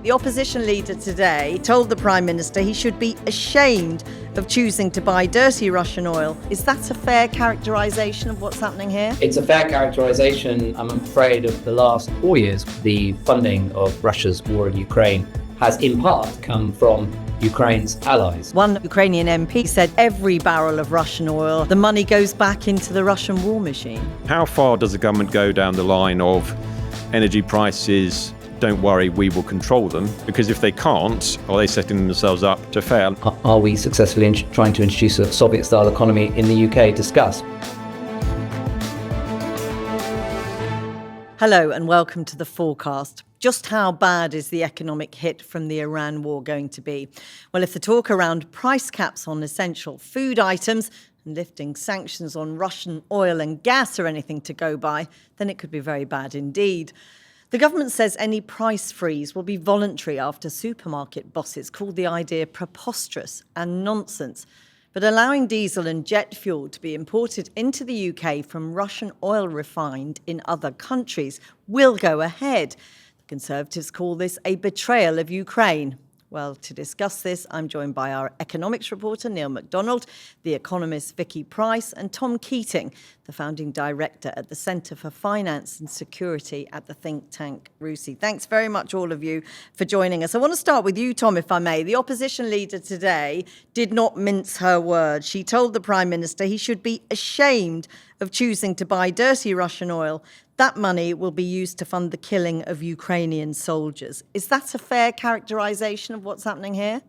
The opposition leader today told the Prime Minister he should be ashamed of choosing to buy dirty Russian oil. Is that a fair characterisation of what's happening here? It's a fair characterisation, I'm afraid, of the last 4 years. The funding of Russia's war in Ukraine has in part come from Ukraine's allies. One Ukrainian MP said every barrel of Russian oil, the money goes back into the Russian war machine. How far does the government go down the line of energy prices? Don't worry, we will control them, because if they can't, are they setting themselves up to fail? Are we successfully trying to introduce a Soviet-style economy in the UK? Discuss. Hello and welcome to the Fourcast. Just how bad is the economic hit from the Iran war going to be? Well, if the talk around price caps on essential food items and lifting sanctions on Russian oil and gas are anything to go by, then it could be very bad indeed. The government says any price freeze will be voluntary after supermarket bosses called the idea preposterous and nonsense. But allowing diesel and jet fuel to be imported into the UK from Russian oil refined in other countries will go ahead. The Conservatives call this a betrayal of Ukraine. Well, to discuss this, I'm joined by our economics reporter, Neil Macdonald, the economist, Vicky, Pryce, and Tom Keatinge, the founding director at the Centre for Finance and Security at the think tank RUSI. Thanks very much, all of you, for joining us. I want to start with you, Tom, if I may. The opposition leader today did not mince her words. She told the Prime Minister he should be ashamed of choosing to buy dirty Russian oil. That money will be used to fund the killing of Ukrainian soldiers. Is that a fair characterisation of what's happening here?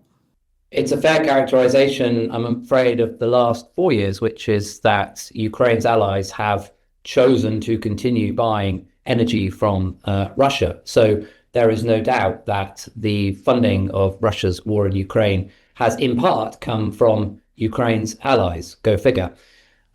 It's a fair characterisation, I'm afraid, of the last 4 years, which is that Ukraine's allies have chosen to continue buying energy from Russia. So there is no doubt that the funding of Russia's war in Ukraine has in part come from Ukraine's allies. Go figure.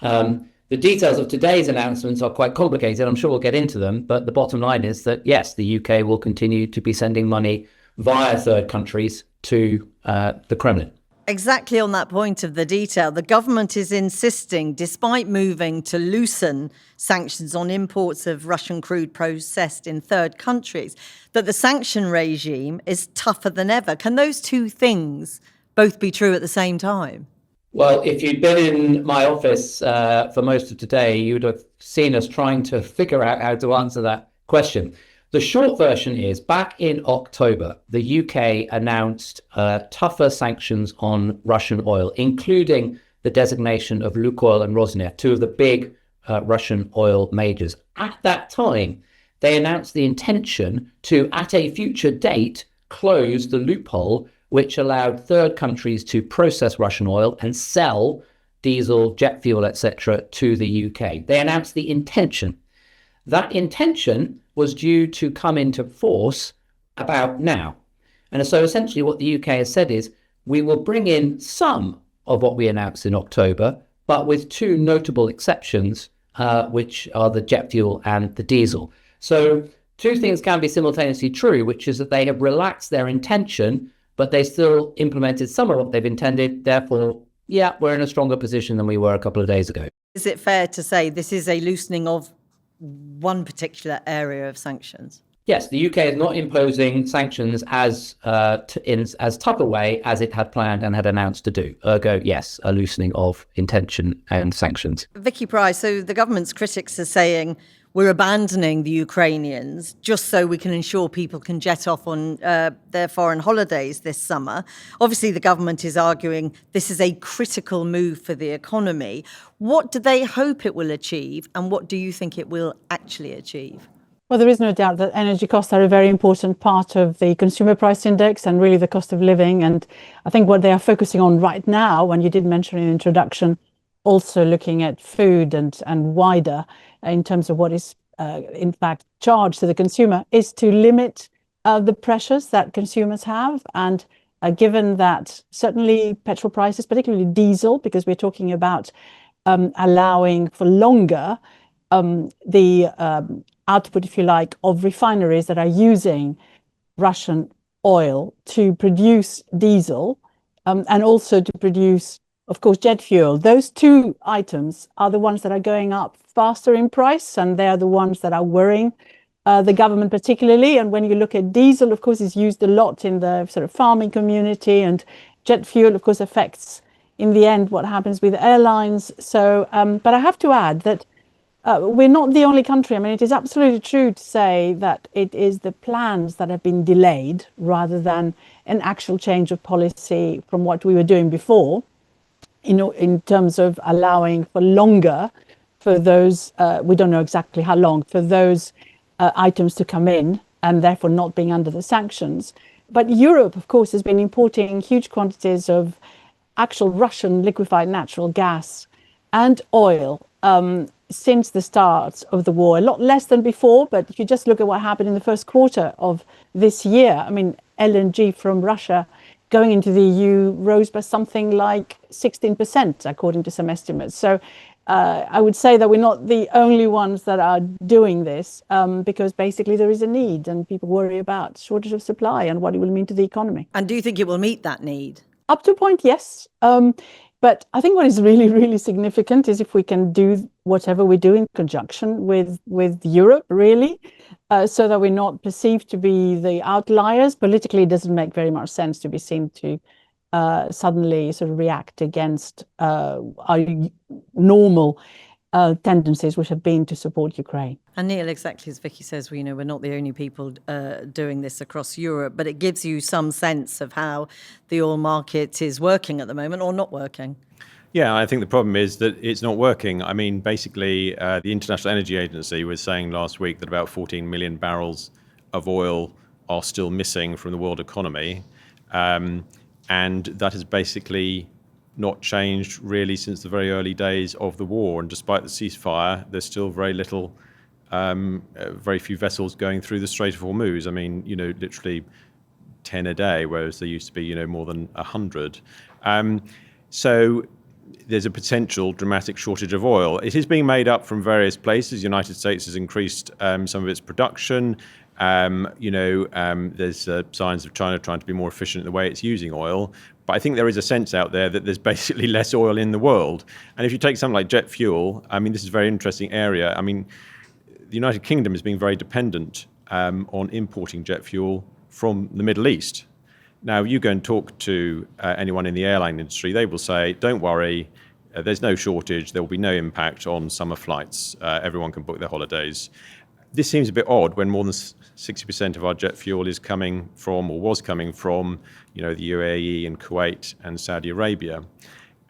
The details of today's announcements are quite complicated. I'm sure we'll get into them. But the bottom line is that, yes, the UK will continue to be sending money via third countries to the Kremlin. Exactly on that point of the detail, the government is insisting, despite moving to loosen sanctions on imports of Russian crude processed in third countries, that the sanction regime is tougher than ever. Can those two things both be true at the same time? Well, if you'd been in my office for most of today, you would have seen us trying to figure out how to answer that question. The short version is, back in October, the UK announced tougher sanctions on Russian oil, including the designation of Lukoil and Rosneft, two of the big Russian oil majors. At that time, they announced the intention to, at a future date, close the loophole which allowed third countries to process Russian oil and sell diesel, jet fuel, etc. to the UK. They announced the intention. That intention was due to come into force about now. And so essentially what the UK has said is, we will bring in some of what we announced in October, but with two notable exceptions, which are the jet fuel and the diesel. So two things can be simultaneously true, which is that they have relaxed their intention, but they still implemented some of what they've intended. Therefore, yeah, we're in a stronger position than we were a couple of days ago. Is it fair to say this is a loosening of one particular area of sanctions? Yes, the UK is not imposing sanctions in as tough a way as it had planned and had announced to do. Ergo, yes, a loosening of intention and sanctions. Vicky, Pryce, so the government's critics are saying we're abandoning the Ukrainians just so we can ensure people can jet off on their foreign holidays this summer. Obviously, the government is arguing this is a critical move for the economy. What do they hope it will achieve, and what do you think it will actually achieve? Well, there is no doubt that energy costs are a very important part of the consumer price index and really the cost of living. And I think what they are focusing on right now, and you did mention in the introduction, also looking at food and wider in terms of what is in fact charged to the consumer, is to limit the pressures that consumers have. And given that certainly petrol prices, particularly diesel, because we're talking about allowing for longer the output, if you like, of refineries that are using Russian oil to produce diesel and also to produce, of course, jet fuel. Those two items are the ones that are going up faster in price, and they are the ones that are worrying the government particularly. And when you look at diesel, of course, is used a lot in the sort of farming community, and jet fuel, of course, affects in the end what happens with airlines. So, but I have to add that we're not the only country. I mean, it is absolutely true to say that it is the plans that have been delayed rather than an actual change of policy from what we were doing before, in terms of allowing for longer for those, we don't know exactly how long, for those items to come in and therefore not being under the sanctions. But Europe, of course, has been importing huge quantities of actual Russian liquefied natural gas and oil since the start of the war. A lot less than before, but if you just look at what happened in the first quarter of this year, I mean, LNG from Russia going into the EU rose by something like 16%, according to some estimates. So I would say that we're not the only ones that are doing this, because basically there is a need and people worry about shortage of supply and what it will mean to the economy. And do you think it will meet that need? Up to a point, yes. But I think what is really, really significant is if we can do whatever we do in conjunction with Europe, really, so that we're not perceived to be the outliers. Politically, it doesn't make very much sense to be seen to suddenly sort of react against our normal tendencies, which have been to support Ukraine. And Neil, exactly as Vicky says, we're not the only people doing this across Europe, but it gives you some sense of how the oil market is working at the moment or not working. Yeah, I think the problem is that it's not working. I mean, basically, the International Energy Agency was saying last week that about 14 million barrels of oil are still missing from the world economy. And that has basically not changed really since the very early days of the war. And despite the ceasefire, there's still very little, very few vessels going through the Strait of Hormuz. I mean, literally 10 a day, whereas there used to be, more than 100. So there's a potential dramatic shortage of oil. It is being made up from various places. The United States has increased some of its production. There's signs of China trying to be more efficient in the way it's using oil. But I think there is a sense out there that there's basically less oil in the world. And if you take something like jet fuel, I mean, this is a very interesting area. I mean, the United Kingdom is being very dependent on importing jet fuel from the Middle East. Now, you go and talk to anyone in the airline industry, they will say, don't worry, there's no shortage, there will be no impact on summer flights, everyone can book their holidays. This seems a bit odd when more than 60% of our jet fuel is coming from, or was coming from, the UAE and Kuwait and Saudi Arabia.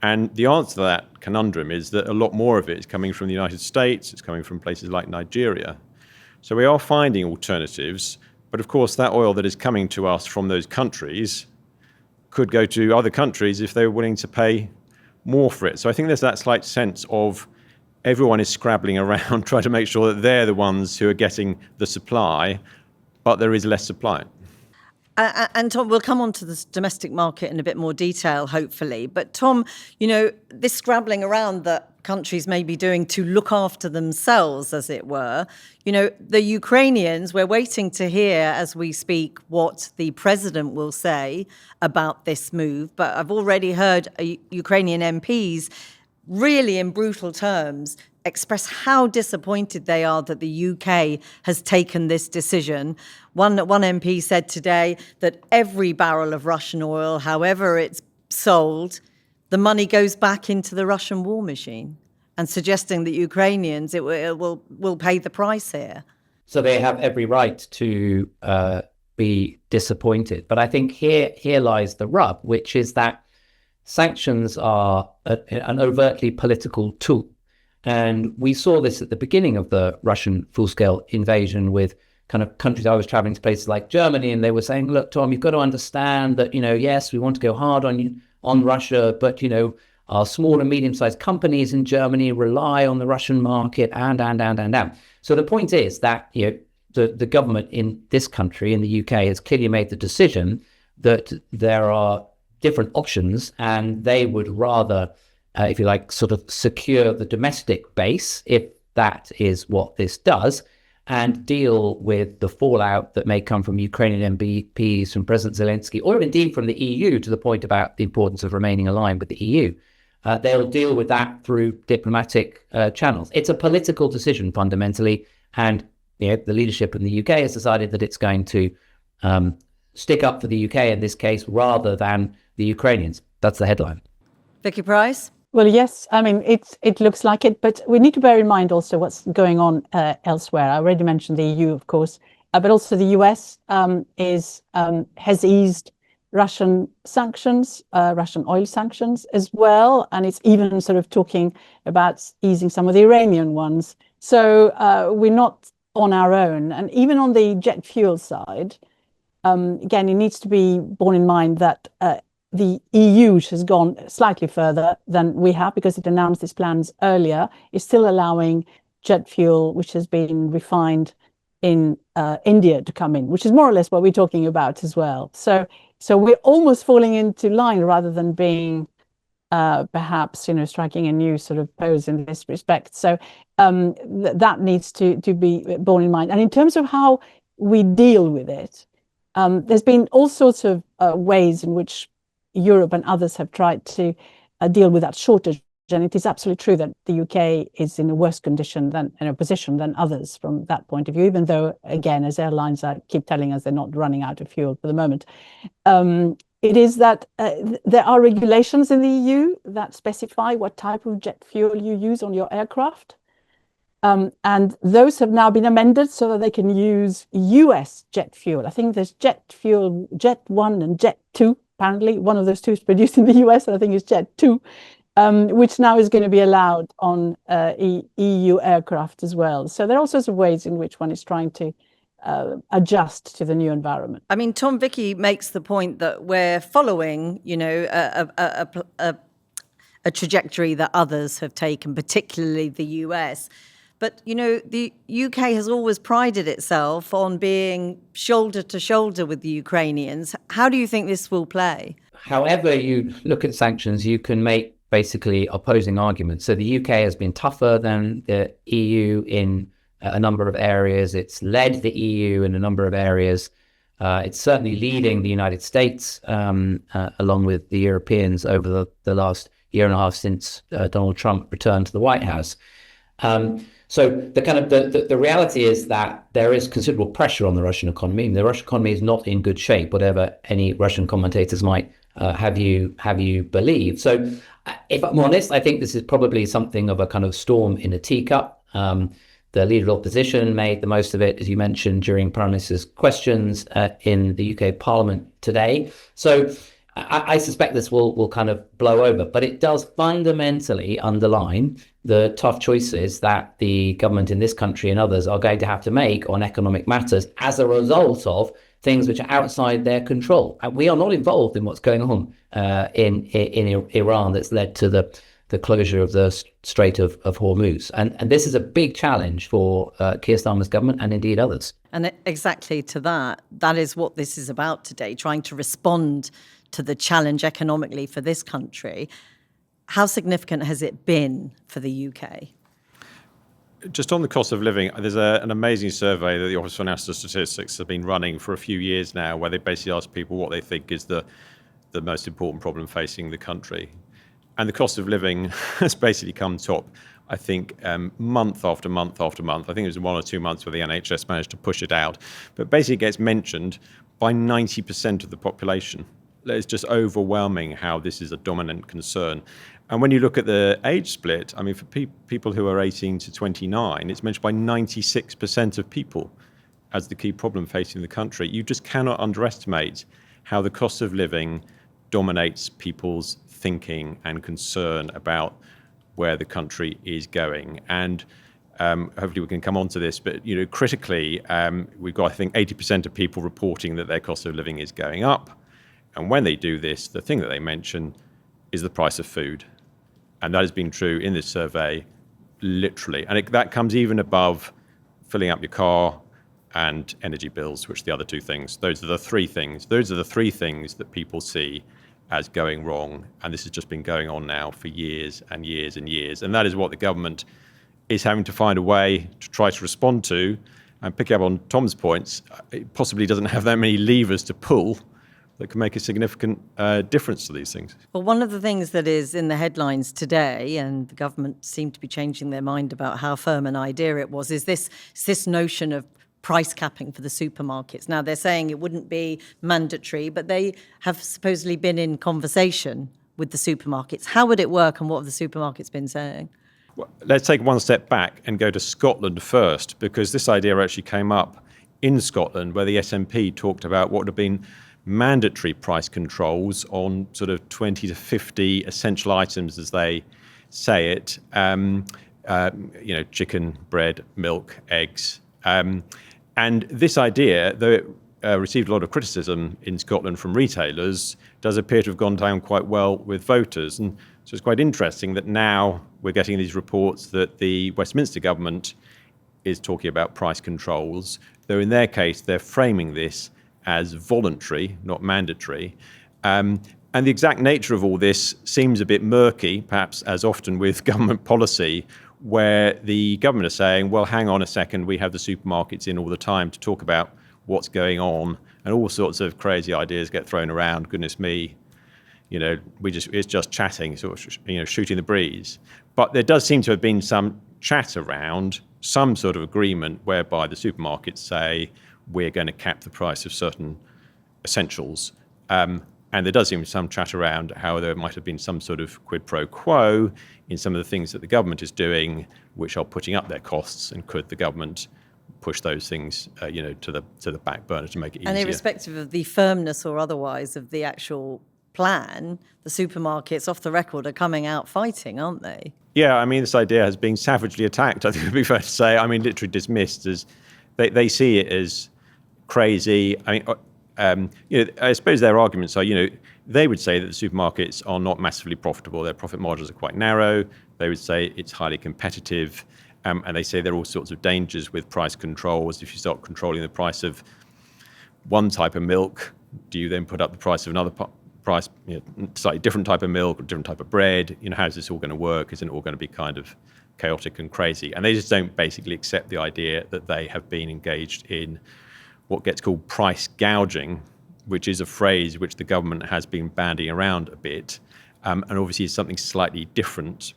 And the answer to that conundrum is that a lot more of it is coming from the United States, it's coming from places like Nigeria. So we are finding alternatives, but of course that oil that is coming to us from those countries could go to other countries if they were willing to pay more for it. So I think there's that slight sense of everyone is scrabbling around trying to make sure that they're the ones who are getting the supply, but there is less supply. And Tom, we'll come on to this domestic market in a bit more detail, hopefully. But Tom, this scrabbling around that countries may be doing to look after themselves, as it were, the Ukrainians, we're waiting to hear as we speak what the president will say about this move. But I've already heard Ukrainian MPs really in brutal terms express how disappointed they are that the UK has taken this decision. One MP said today that every barrel of Russian oil, however it's sold, the money goes back into the Russian war machine, and suggesting that Ukrainians will pay the price here. So they have every right to be disappointed. But I think here lies the rub, which is that sanctions are an overtly political tool. And we saw this at the beginning of the Russian full-scale invasion with kind of countries. I was traveling to places like Germany, and they were saying, look, Tom, you've got to understand that, yes, we want to go hard on Russia, but, our small and medium-sized companies in Germany rely on the Russian market and. So the point is that, the government in this country, in the UK, has clearly made the decision that there are different options, and they would rather, if you like, sort of secure the domestic base, if that is what this does, and deal with the fallout that may come from Ukrainian MPs, from President Zelensky, or indeed from the EU, to the point about the importance of remaining aligned with the EU. They'll deal with that through diplomatic channels. It's a political decision fundamentally, and the leadership in the UK has decided that it's going to stick up for the UK in this case rather than the Ukrainians. That's the headline. Vicky Pryce? Well, yes, I mean, it looks like it, but we need to bear in mind also what's going on elsewhere. I already mentioned the EU, of course, but also the US has eased Russian sanctions, Russian oil sanctions as well, and it's even sort of talking about easing some of the Iranian ones. So we're not on our own. And even on the jet fuel side, again, it needs to be borne in mind that the EU, which has gone slightly further than we have because it announced its plans earlier, is still allowing jet fuel, which has been refined in India, to come in, which is more or less what we're talking about as well. So we're almost falling into line rather than being perhaps, striking a new sort of pose in this respect. So that needs to be borne in mind. And in terms of how we deal with it, there's been all sorts of ways in which Europe and others have tried to deal with that shortage. And it is absolutely true that the UK is in a worse condition position than others from that point of view, even though, again, as airlines keep telling us they're not running out of fuel for the moment. It is that there are regulations in the EU that specify what type of jet fuel you use on your aircraft. And those have now been amended so that they can use US jet fuel. I think there's jet fuel, Jet 1 and Jet 2. Apparently, one of those two is produced in the US, and I think it's Jet 2, which now is going to be allowed on EU aircraft as well. So there are all sorts of ways in which one is trying to adjust to the new environment. I mean, Tom, Vicky makes the point that we're following, a trajectory that others have taken, particularly the US. But, the UK has always prided itself on being shoulder to shoulder with the Ukrainians. How do you think this will play? However you look at sanctions, you can make basically opposing arguments. So the UK has been tougher than the EU in a number of areas. It's led the EU in a number of areas. It's certainly leading the United States along with the Europeans over the last year and a half since Donald Trump returned to the White House. So the reality is that there is considerable pressure on the Russian economy. The Russian economy is not in good shape, whatever any Russian commentators might have you believe. So if I'm honest, I think this is probably something of a kind of storm in a teacup. The leader of opposition made the most of it, as you mentioned, during Prime Minister's questions in the UK Parliament today. So I suspect this will kind of blow over, but it does fundamentally underline the tough choices that the government in this country and others are going to have to make on economic matters as a result of things which are outside their control. And we are not involved in what's going on in Iran that's led to the closure of the Strait of Hormuz. And this is a big challenge for Keir Starmer's government and indeed others. And exactly to that is what this is about today, trying to respond to the challenge economically for this country. How significant has it been for the UK? Just on the cost of living, there's an amazing survey that the Office for National Statistics have been running for a few years now, where they basically ask people what they think is the most important problem facing the country. And the cost of living has basically come top, I think, month after month after month. I think it was 1 or 2 months where the NHS managed to push it out. But basically it gets mentioned by 90% of the population. It's just overwhelming how this is a dominant concern. And when you look at the age split, I mean, for people who are 18 to 29, it's mentioned by 96% of people as the key problem facing the country. You just cannot underestimate how the cost of living dominates people's thinking and concern about where the country is going. And hopefully we can come on to this, but critically, we've got, I think, 80% of people reporting that their cost of living is going up. And when they do this, the thing that they mention is the price of food. And that has been true in this survey, literally. And that comes even above filling up your car and energy bills, which are the other two things. Those are the three things. Those are the three things that people see as going wrong. And this has just been going on now for years and years and years. And that is what the government is having to find a way to try to respond to. And picking up on Tom's points, it possibly doesn't have that many levers to pull that can make a significant difference to these things. Well, one of the things that is in the headlines today, and the government seemed to be changing their mind about how firm an idea it was, is this notion of price capping for the supermarkets. Now, they're saying it wouldn't be mandatory, but they have supposedly been in conversation with the supermarkets. How would it work, and what have the supermarkets been saying? Well, let's take one step back and go to Scotland first, because this idea actually came up in Scotland, where the SNP talked about what would have been mandatory price controls on sort of 20 to 50 essential items, as they say it, chicken, bread, milk, eggs. And this idea, though it received a lot of criticism in Scotland from retailers, does appear to have gone down quite well with voters. And so it's quite interesting that now we're getting these reports that the Westminster government is talking about price controls, though in their case, they're framing this as voluntary, not mandatory. And the exact nature of all this seems a bit murky, perhaps as often with government policy, where the government are saying, well, hang on a second, we have the supermarkets in all the time to talk about what's going on, and all sorts of crazy ideas get thrown around. Goodness me, it's just chatting, sort of, shooting the breeze. But there does seem to have been some chat around some sort of agreement whereby the supermarkets say, we're going to cap the price of certain essentials. And there does seem some chat around how there might have been some sort of quid pro quo in some of the things that the government is doing, which are putting up their costs, and could the government push those things, to the back burner to make it easier. And irrespective of the firmness or otherwise of the actual plan, the supermarkets, off the record, are coming out fighting, aren't they? Yeah, I mean, this idea has been savagely attacked, I think it would be fair to say. I mean, literally dismissed as they see it as crazy. I mean, I suppose their arguments are, they would say that the supermarkets are not massively profitable. Their profit margins are quite narrow. They would say it's highly competitive. And they say there are all sorts of dangers with price controls. If you start controlling the price of one type of milk, do you then put up the price of another price, slightly different type of milk or different type of bread? How's this all going to work? Isn't it all going to be kind of chaotic and crazy? And they just don't basically accept the idea that they have been engaged in what gets called price gouging, which is a phrase which the government has been bandying around a bit, and obviously is something slightly different.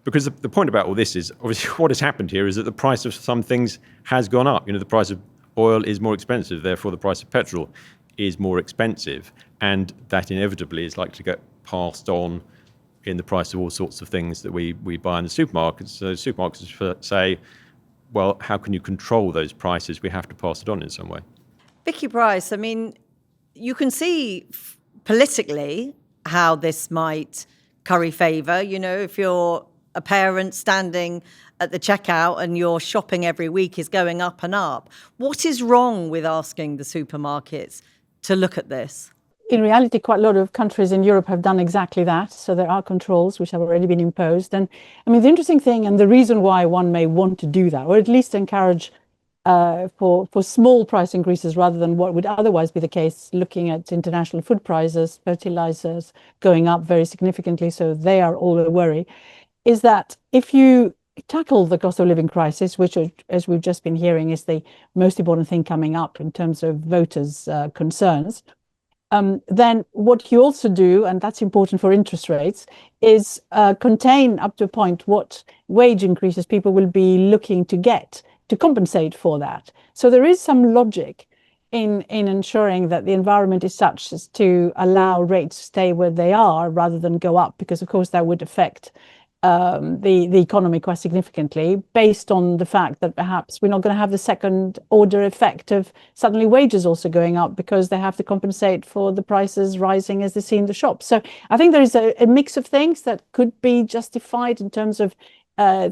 Because the point about all this is, obviously what has happened here is that the price of some things has gone up. The price of oil is more expensive, therefore the price of petrol is more expensive, and that inevitably is likely to get passed on in the price of all sorts of things that we buy in the supermarkets. So supermarkets say, well, how can you control those prices? We have to pass it on in some way. Vicky, Pryce, I mean, you can see politically how this might curry favour. If you're a parent standing at the checkout and your shopping every week is going up and up, what is wrong with asking the supermarkets to look at this? In reality, quite a lot of countries in Europe have done exactly that. So there are controls which have already been imposed. And I mean, the interesting thing, and the reason why one may want to do that, or at least encourage for small price increases rather than what would otherwise be the case, looking at international food prices, fertilizers going up very significantly, so they are all a worry, is that if you tackle the cost of living crisis, which, as we've just been hearing, is the most important thing coming up in terms of voters' concerns, then what you also do, and that's important for interest rates, is contain up to a point what wage increases people will be looking to get to compensate for that. So there is some logic in ensuring that the environment is such as to allow rates to stay where they are rather than go up, because of course that would affect the economy quite significantly, based on the fact that perhaps we're not going to have the second order effect of suddenly wages also going up because they have to compensate for the prices rising as they see in the shops. So I think there is a mix of things that could be justified in terms of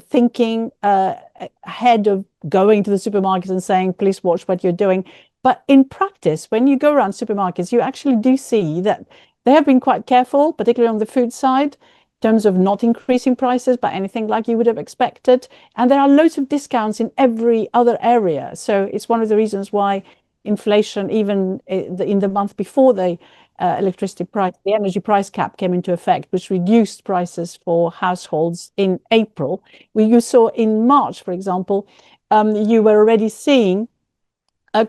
thinking ahead of going to the supermarkets and saying, please watch what you're doing. But in practice, when you go around supermarkets, you actually do see that they have been quite careful, particularly on the food side, in terms of not increasing prices by anything like you would have expected. And there are loads of discounts in every other area. So it's one of the reasons why inflation, even in the month before the electricity price, the energy price cap came into effect, which reduced prices for households in April. You saw in March, for example, you were already seeing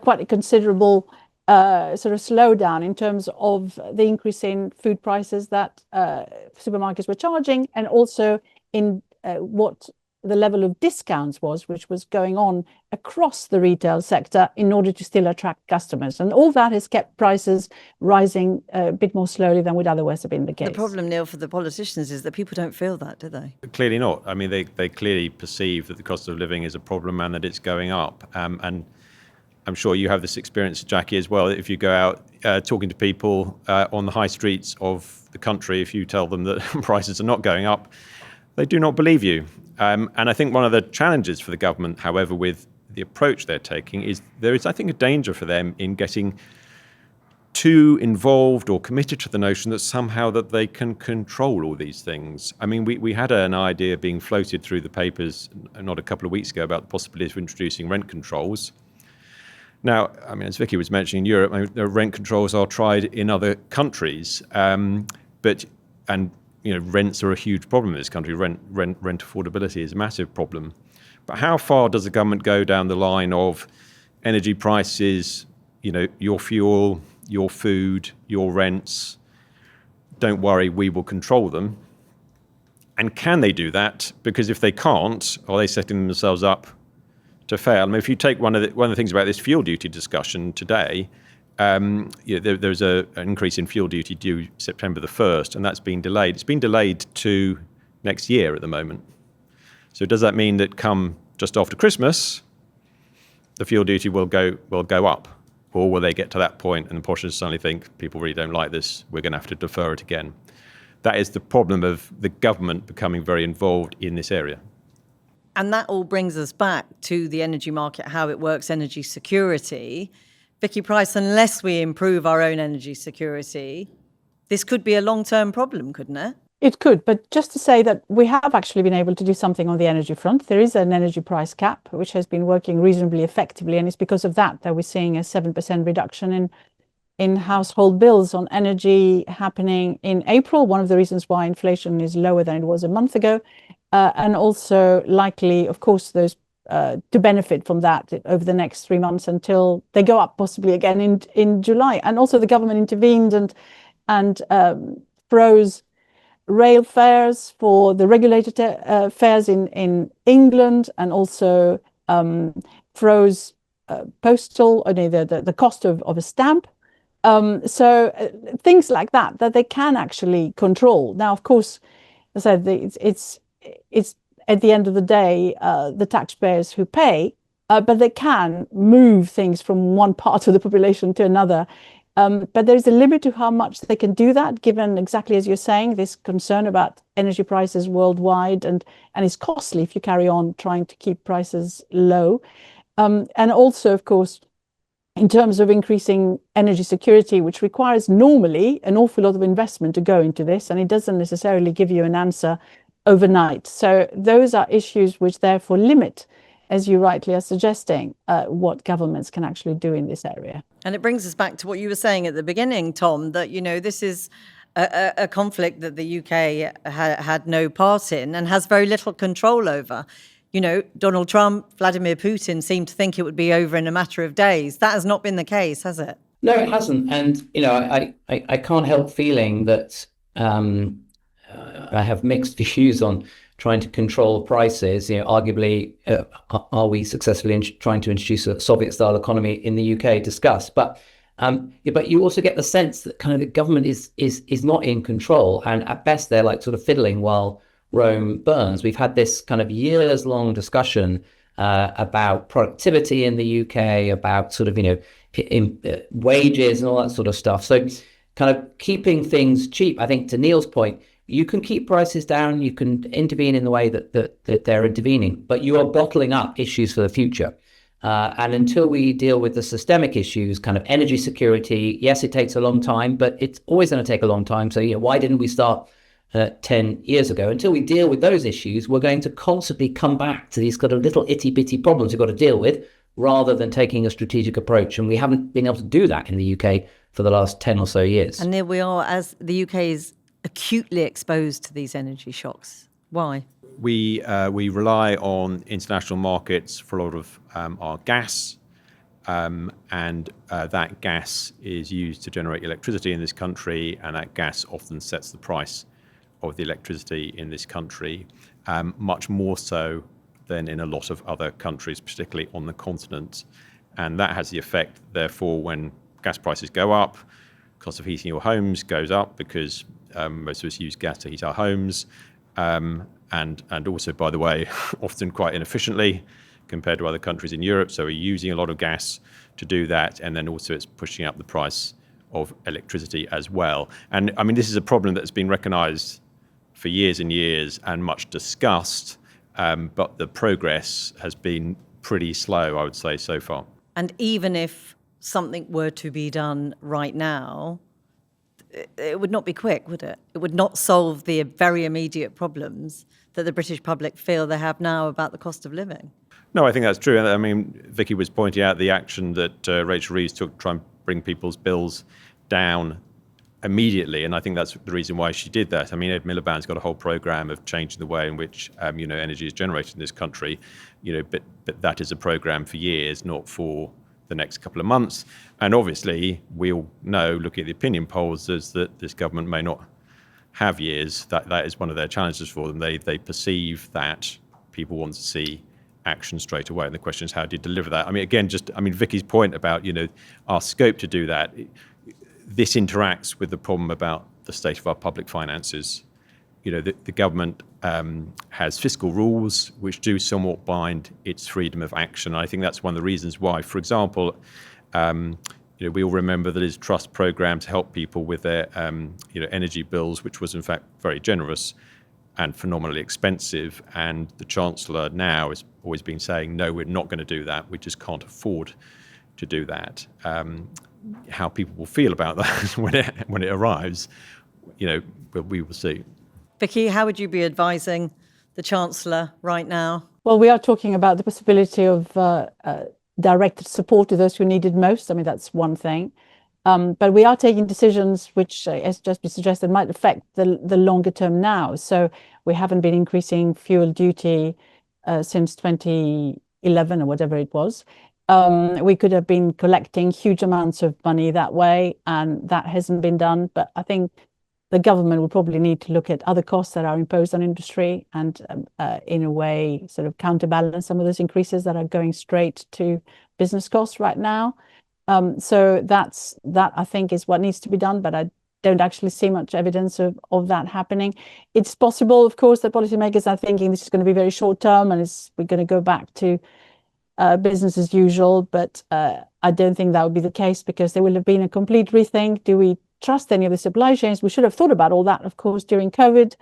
quite a considerable sort of slowdown in terms of the increase in food prices that supermarkets were charging, and also in what the level of discounts was, which was going on across the retail sector in order to still attract customers. And all that has kept prices rising a bit more slowly than would otherwise have been the case. The problem, Neil, for the politicians is that people don't feel that, do they? Clearly not. I mean, they clearly perceive that the cost of living is a problem and that it's going up. And I'm sure you have this experience, Jackie, as well. If you go out talking to people on the high streets of the country, if you tell them that prices are not going up, they do not believe you. And I think one of the challenges for the government, however, with the approach they're taking, is there is, I think, a danger for them in getting too involved or committed to the notion that somehow that they can control all these things. I mean, we had an idea being floated through the papers not a couple of weeks ago about the possibility of introducing rent controls. Now, I mean, as Vicky was mentioning, in Europe, I mean, the rent controls are tried in other countries, rents are a huge problem in this country. Rent affordability is a massive problem. But how far does the government go down the line of energy prices, your fuel, your food, your rents? Don't worry, we will control them. And can they do that? Because if they can't, are they setting themselves up to fail? I mean, if you take one of the things about this fuel duty discussion today, there's an increase in fuel duty due September the 1st, and that's been delayed. It's been delayed to next year at the moment. So does that mean that come just after Christmas, the fuel duty will go up? Or will they get to that point and the Poshers suddenly think, people really don't like this, we're going to have to defer it again? That is the problem of the government becoming very involved in this area. And that all brings us back to the energy market, how it works, energy security. Vicky Pryce, unless we improve our own energy security, this could be a long-term problem, couldn't it? It could, but just to say that we have actually been able to do something on the energy front. There is an energy price cap, which has been working reasonably effectively, and it's because of that we're seeing a 7% reduction in household bills on energy happening in April. One of the reasons why inflation is lower than it was a month ago, and also likely, of course, those to benefit from that over the next 3 months until they go up possibly again in July. And also the government intervened and froze rail fares for the regulated fares in England, and also froze the cost of a stamp. So things like that they can actually control. Now, of course, as I said, it's at the end of the day, the taxpayers who pay, but they can move things from one part of the population to another. But there is a limit to how much they can do that, given exactly as you're saying, this concern about energy prices worldwide, and it's costly if you carry on trying to keep prices low. And also, of course, in terms of increasing energy security, which requires normally an awful lot of investment to go into this, and it doesn't necessarily give you an answer overnight. So those are issues which therefore limit, as you rightly are suggesting, what governments can actually do in this area. And it brings us back to what you were saying at the beginning, Tom, that, this is a conflict that the UK had no part in and has very little control over. Donald Trump, Vladimir Putin seemed to think it would be over in a matter of days. That has not been the case, has it? No, it hasn't. And, I can't help feeling that I have mixed views on trying to control prices. Arguably, are we successfully trying to introduce a Soviet-style economy in the UK? Discuss. But you also get the sense that kind of the government is not in control, and at best they're like sort of fiddling while Rome burns. We've had this kind of years-long discussion about productivity in the UK, about sort of wages and all that sort of stuff. So kind of keeping things cheap. I think to Neil's point, you can keep prices down, you can intervene in the way that they're intervening, but you are bottling up issues for the future. And until we deal with the systemic issues, kind of energy security, yes, it takes a long time, but it's always going to take a long time. So, why didn't we start 10 years ago? Until we deal with those issues, we're going to constantly come back to these kind of little itty-bitty problems we've got to deal with, rather than taking a strategic approach. And we haven't been able to do that in the UK for the last 10 or so years. And here we are, as the UK is acutely exposed to these energy shocks. Why? We rely on international markets for a lot of our gas, and that gas is used to generate electricity in this country, and that gas often sets the price of the electricity in this country, much more so than in a lot of other countries, particularly on the continent. And that has the effect, therefore, when gas prices go up, cost of heating your homes goes up because most of us use gas to heat our homes, and also, by the way, often quite inefficiently compared to other countries in Europe. So we're using a lot of gas to do that, and then also it's pushing up the price of electricity as well. And I mean, this is a problem that's been recognised for years and years and much discussed, but the progress has been pretty slow, I would say, so far. And even if something were to be done right now, it would not be quick, would it? It would not solve the very immediate problems that the British public feel they have now about the cost of living. No, I think that's true. I mean, Vicky was pointing out the action that Rachel Reeves took to try and bring people's bills down immediately, and I think that's the reason why she did that. I mean, Ed Miliband's got a whole program of changing the way in which energy is generated in this country, but that is a program for years, not for the next couple of months. And obviously, we all know, looking at the opinion polls, is that this government may not have years. That is one of their challenges for them. They perceive that people want to see action straight away, and the question is, how do you deliver that? I mean, again, Vicky's point about our scope to do that. This interacts with the problem about the state of our public finances. The government has fiscal rules which do somewhat bind its freedom of action. And I think that's one of the reasons why, for example, we all remember the Liz Truss programme to help people with their energy bills, which was in fact very generous and phenomenally expensive. And the Chancellor now has always been saying, no, we're not going to do that. We just can't afford to do that. How people will feel about that when it arrives, we will see. Vicky, how would you be advising the Chancellor right now? Well, we are talking about the possibility of directed support to those who need it most. I mean, that's one thing. But we are taking decisions which, as just been suggested, might affect the longer term now. So we haven't been increasing fuel duty since 2011 or whatever it was. We could have been collecting huge amounts of money that way, and that hasn't been done. But I think the government will probably need to look at other costs that are imposed on industry and in a way sort of counterbalance some of those increases that are going straight to business costs right now. So that I think is what needs to be done, but I don't actually see much evidence of that happening. It's possible, of course, that policymakers are thinking this is going to be very short term and we're going to go back to business as usual, but I don't think that would be the case, because there will have been a complete rethink. Do we trust any of the supply chains? We should have thought about all that, of course, during COVID.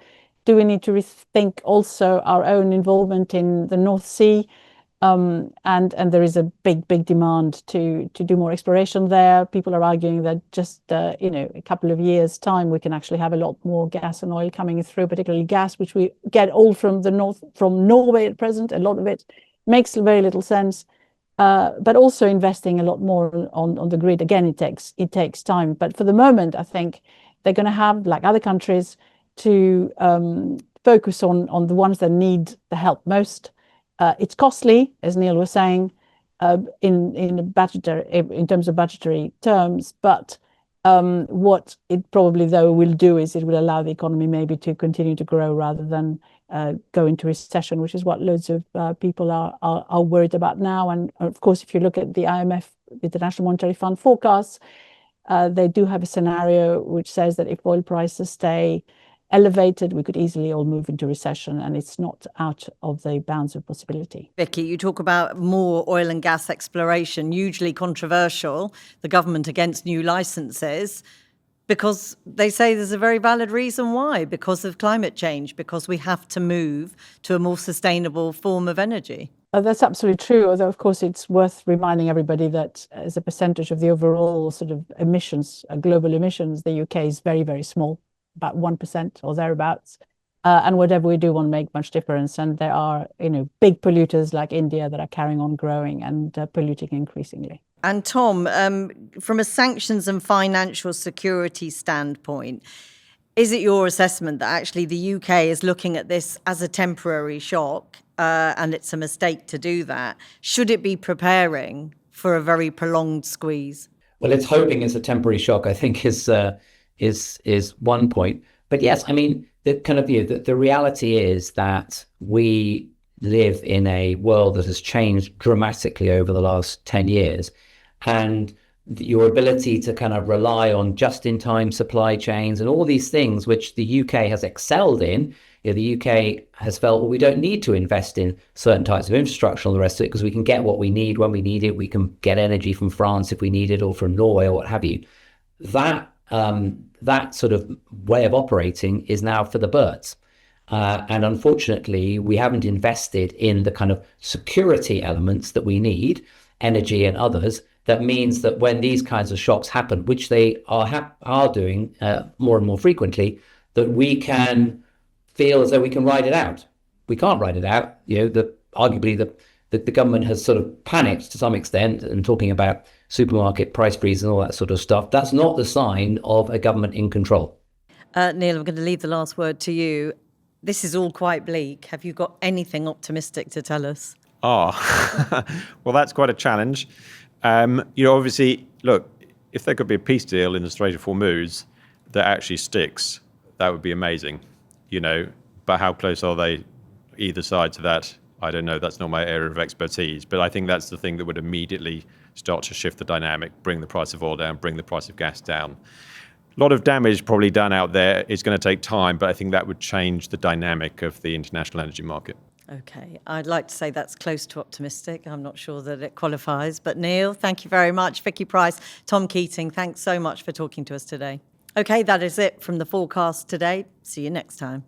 Do we need to rethink also our own involvement in the North Sea? And there is a big demand to do more exploration there. People are arguing that just a couple of years' time we can actually have a lot more gas and oil coming through, particularly gas, which we get all from the north, from Norway at present. A lot of it makes very little sense. But also investing a lot more on the grid. Again, it takes time. But for the moment, I think they're going to have, like other countries, to focus on the ones that need the help most. It's costly, as Neil was saying, in terms of budgetary terms. But what it probably, though, will do is it will allow the economy maybe to continue to grow rather than go into recession, which is what loads of people are worried about now. And of course, if you look at the IMF, the International Monetary Fund forecasts, they do have a scenario which says that if oil prices stay elevated, we could easily all move into recession, and it's not out of the bounds of possibility. Vicky, you talk about more oil and gas exploration, hugely controversial, the government against new licenses, because they say there's a very valid reason why, because of climate change, because we have to move to a more sustainable form of energy. That's absolutely true, although of course it's worth reminding everybody that as a percentage of the overall sort of emissions, global emissions, the UK is very, very small, about 1% or thereabouts. And whatever we do won't make much difference. And there are, big polluters like India that are carrying on growing and polluting increasingly. And Tom, from a sanctions and financial security standpoint, is it your assessment that actually the UK is looking at this as a temporary shock and it's a mistake to do that? Should it be preparing for a very prolonged squeeze? Well, it's hoping it's a temporary shock, I think, is one point. But yes, I mean, the reality is that we live in a world that has changed dramatically over the last 10 years. And your ability to kind of rely on just-in-time supply chains and all these things, which the UK has excelled in. The UK has felt, well, we don't need to invest in certain types of infrastructure and the rest of it because we can get what we need when we need it. We can get energy from France if we need it, or from Norway, or what have you. That sort of way of operating is now for the birds. And unfortunately, we haven't invested in the kind of security elements that we need, energy and others. That means that when these kinds of shocks happen, which they are doing more and more frequently, that we can feel as though we can ride it out. We can't ride it out. Arguably the government has sort of panicked to some extent and talking about supermarket price freeze and all that sort of stuff. That's not the sign of a government in control. Neil, I'm going to leave the last word to you. This is all quite bleak. Have you got anything optimistic to tell us? Well, that's quite a challenge. Obviously, look, if there could be a peace deal in the Strait of Hormuz that actually sticks, that would be amazing, but how close are they either side to that? I don't know. That's not my area of expertise, but I think that's the thing that would immediately start to shift the dynamic, bring the price of oil down, bring the price of gas down. A lot of damage probably done out there. It's going to take time, but I think that would change the dynamic of the international energy market. Okay, I'd like to say that's close to optimistic. I'm not sure that it qualifies. But Neil, thank you very much. Vicky, Pryce, Tom Keatinge, thanks so much for talking to us today. Okay, that is it from the Fourcast today. See you next time.